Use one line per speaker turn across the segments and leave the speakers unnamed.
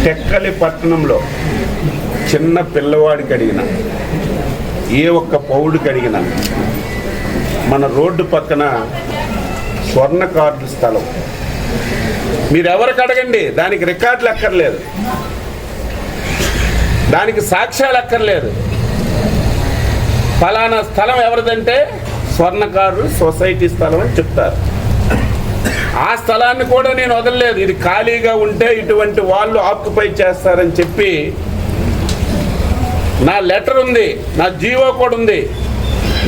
టెక్కలి పట్టణంలో చిన్న పిల్లవాడికి అడిగిన, ఏ ఒక్క పౌరుడికి అడిగిన, మన రోడ్డు పక్కన స్వర్ణ కార్డు స్థలం మీరెవరికి అడగండి, దానికి రికార్డులు అక్కర్లేదు, దానికి సాక్ష్యాలు అక్కర్లేదు. ఫలానా స్థలం ఎవరిదంటే స్వర్ణకారు సొసైటీ స్థలం అని చెప్తారు. ఆ స్థలాన్ని కూడా నేను వదలలేదు. ఇది ఖాళీగా ఉంటే ఇటువంటి వాళ్ళు ఆక్యుపై చేస్తారని చెప్పి నా లెటర్ ఉంది, నా జీవో కూడా ఉంది.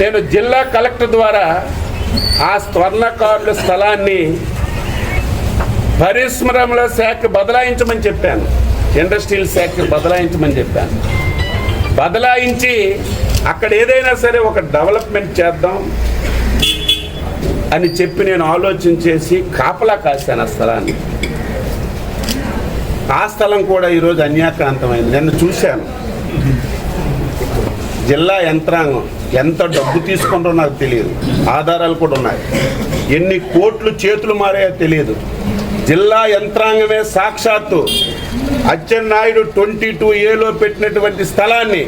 నేను జిల్లా కలెక్టర్ ద్వారా ఆ స్వర్ణకారుల స్థలాన్ని పరిశ్రమల శాఖ బదలాయించమని చెప్పాను, ఇండస్ట్రియల్ శాఖ బదలాయించమని చెప్పాను. బదలాయించి అక్కడ ఏదైనా సరే ఒక డెవలప్మెంట్ చేద్దాం అని చెప్పి నేను ఆలోచన చేసి కాపలా కాశాను ఆ స్థలాన్ని. ఆ స్థలం కూడా ఈరోజు అన్యాక్రాంతమైంది. నేను చూశాను. జిల్లా యంత్రాంగం ఎంత డబ్బు తీసుకుంటారో నాకు తెలియదు, ఆధారాలు కూడా ఉన్నాయి. ఎన్ని కోట్లు చేతులు మారాయో తెలియదు. జిల్లా యంత్రాంగమే సాక్షాత్తు అచ్చెన్నాయుడు 22A పెట్టినటువంటి స్థలాన్ని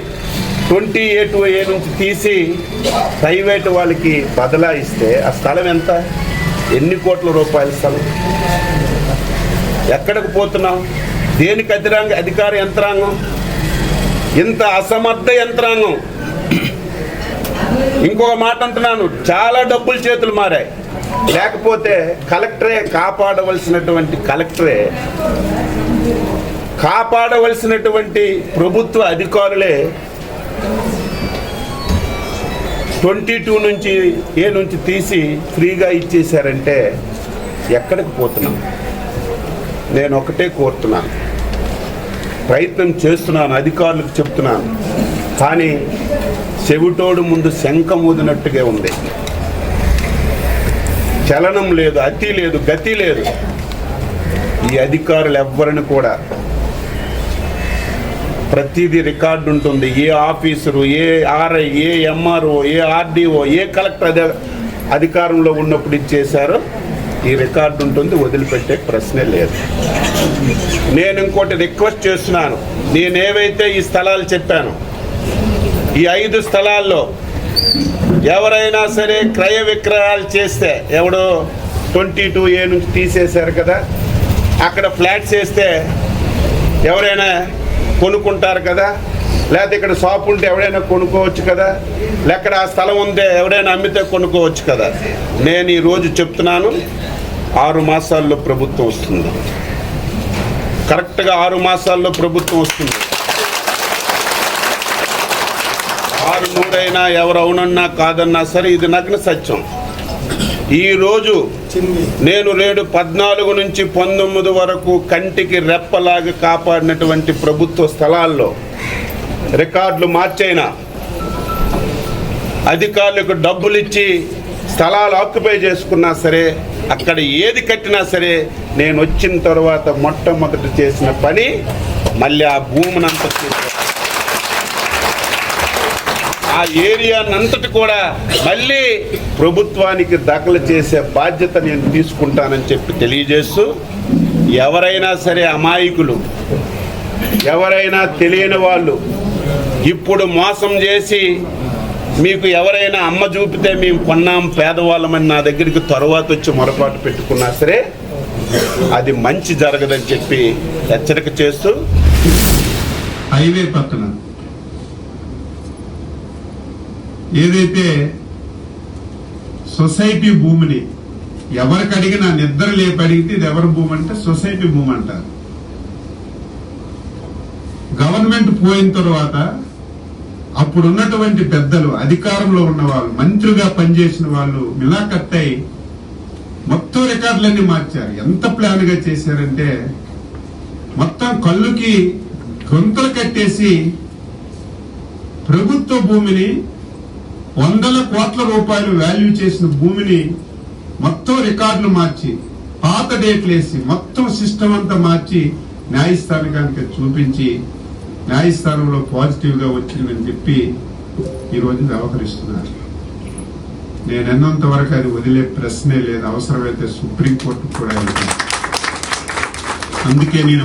20A నుంచి తీసి ప్రైవేటు వాళ్ళకి బదలాయిస్తే ఆ స్థలం ఎంత, ఎన్ని కోట్ల రూపాయల స్థలం? ఎక్కడికి పోతున్నాం? దేనికి అధికార యంత్రాంగం? ఇంత అసమర్థ యంత్రాంగం. ఇంకొక మాట అంటున్నాను, చాలా డబ్బులు చేతులు మారాయి. లేకపోతే కలెక్టరే కాపాడవలసినటువంటి ప్రభుత్వ అధికారులే 22 నుంచి తీసి ఫ్రీగా ఇచ్చేశారంటే ఎక్కడికి పోతున్నాం? నేను ఒకటే కోరుతున్నాను, ప్రయత్నం చేస్తున్నాను, అధికారులకు చెప్తున్నాను. కానీ చెవిటోడు ముందు శంఖం ఊదినట్టుగా ఉంది. చలనం లేదు, అతి లేదు, గతి లేదు. ఈ అధికారులు ఎవ్వరిని కూడా ప్రతిదీ రికార్డు ఉంటుంది. ఏ ఆఫీసరు, ఏ ఆర్ఐ, ఏ ఎంఆర్ఓ, ఏ ఆర్డీఓ, ఏ కలెక్టర్ అధికారంలో ఉన్నప్పుడు ఇచ్చేశారో ఈ రికార్డు ఉంటుంది, వదిలిపెట్టే ప్రశ్నే లేదు. నేను ఇంకోటి రిక్వెస్ట్ చేస్తున్నాను. నేనేవైతే ఈ స్థలాలు చెప్పాను, ఈ 5 స్థలాల్లో ఎవరైనా సరే క్రయ విక్రయాలు చేస్తే, ఎవడో 22A నుంచి తీసేశారు కదా, అక్కడ ఫ్లాట్స్ వేస్తే ఎవరైనా కొనుక్కుంటారు కదా, లేకపోతే ఇక్కడ షాప్ ఉంటే ఎవరైనా కొనుక్కోవచ్చు కదా, లేకపోతే ఆ స్థలం ఉంటే ఎవరైనా అమ్మితే కొనుక్కోవచ్చు కదా. నేను ఈరోజు చెప్తున్నాను, 6 మాసాల్లో ప్రభుత్వం వస్తుంది. కరెక్ట్గా 6 మాసాల్లో ప్రభుత్వం వస్తుంది. 600 ఎవరు అవునన్నా కాదన్నా సరే ఇది నగ్న సత్యం. ఈరోజు నేను 14 నుంచి 19 వరకు కంటికి రెప్పలాగా కాపాడినటువంటి ప్రభుత్వ స్థలాల్లో రికార్డులు మార్చైనా, అధికారులకు డబ్బులు ఇచ్చి స్థలాలు ఆక్యుపై చేసుకున్నా సరే, అక్కడ ఏది కట్టినా సరే, నేను వచ్చిన తర్వాత మొట్టమొదటి చేసిన పని మళ్ళీ ఆ భూమినంతా ఆ ఏరియానంతటి కూడా మళ్ళీ ప్రభుత్వానికి దాఖలు చేసే బాధ్యత నేను తీసుకుంటానని చెప్పి తెలియజేస్తూ, ఎవరైనా సరే అమాయకులు, ఎవరైనా తెలియని వాళ్ళు ఇప్పుడు మోసం చేసి మీకు ఎవరైనా అమ్మ చూపితే మేము కొన్నాం పేదవాళ్ళమని నా దగ్గరికి తర్వాత వచ్చి మొరపాటు పెట్టుకున్నా సరే అది మంచి జరగదని చెప్పి హెచ్చరిక చేస్తూ,
హైవే పక్కన ఏదైతే సొసైటీ భూమిని ఎవరికి అడిగినా నిద్ర లేపి అడిగితే ఇది ఎవరి భూమి అంటే సొసైటీ భూమి అంటారు. గవర్నమెంట్ పోయిన తర్వాత అప్పుడున్నటువంటి పెద్దలు, అధికారంలో ఉన్న వాళ్ళు, మంత్రులుగా పనిచేసిన వాళ్ళు మిలాఖత్తై మొత్తం రికార్డులన్నీ మార్చారు. ఎంత ప్లాన్ గా చేశారంటే మొత్తం కళ్ళుకి గొంతులు కట్టేసి ప్రభుత్వ భూమిని 100 కోట్ల రూపాయలు వాల్యూ చేసిన భూమిని మొత్తం రికార్డులు మార్చి, పాత డేట్లు వేసి, మొత్తం సిస్టమ్ అంతా మార్చి న్యాయస్థానానికి చూపించి న్యాయస్థానంలో పాజిటివ్ గా వచ్చిందని చెప్పి ఈరోజు వ్యవహరిస్తున్నారు. నేను ఎన్నంత వరకు అది వదిలే ప్రశ్నే లేదు. అవసరమైతే సుప్రీంకోర్టు కూడా వెళ్తాను. అందుకే నేను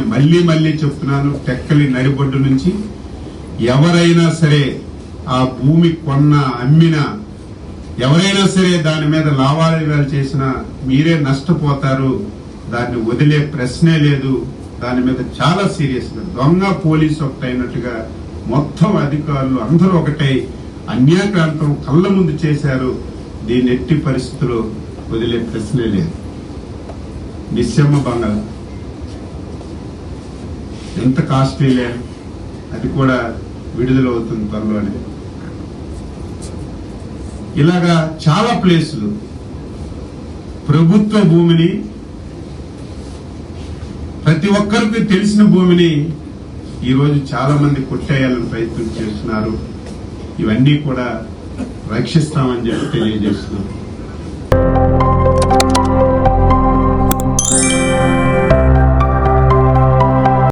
మళ్ళీ చెప్తున్నాను, టెక్కలి నడిబొడ్డు నుంచి ఎవరైనా సరే ఆ భూమి కొన్నా అమ్మినా, ఎవరైనా సరే దాని మీద లావాదేవీలు చేసినా మీరే నష్టపోతారు. దాన్ని వదిలే ప్రశ్నే లేదు. దాని మీద చాలా సీరియస్ గా దొంగ పోలీసు ఒకటైనట్టుగా మొత్తం అధికారులు అందరూ ఒకటై అన్యాక్రాంతం కళ్ళ ముందు చేశారు. దీన్ని ఎట్టి పరిస్థితుల్లో వదిలే ప్రశ్నే లేదు. నిశ్చమ్మ బంగాళ ఎంత కాస్ట్లీ ల్యాండ్, అది కూడా విడుదలవుతుంది త్వరలోనే. ఇలాగా చాలా ప్లేసులు ప్రభుత్వ భూమిని, ప్రతి ఒక్కరికి తెలిసిన భూమిని ఈరోజు చాలా మంది కొట్టేయాలని ప్రయత్నం చేస్తున్నారు. ఇవన్నీ కూడా రక్షిస్తామని చెప్పి తెలియజేస్తున్నాం.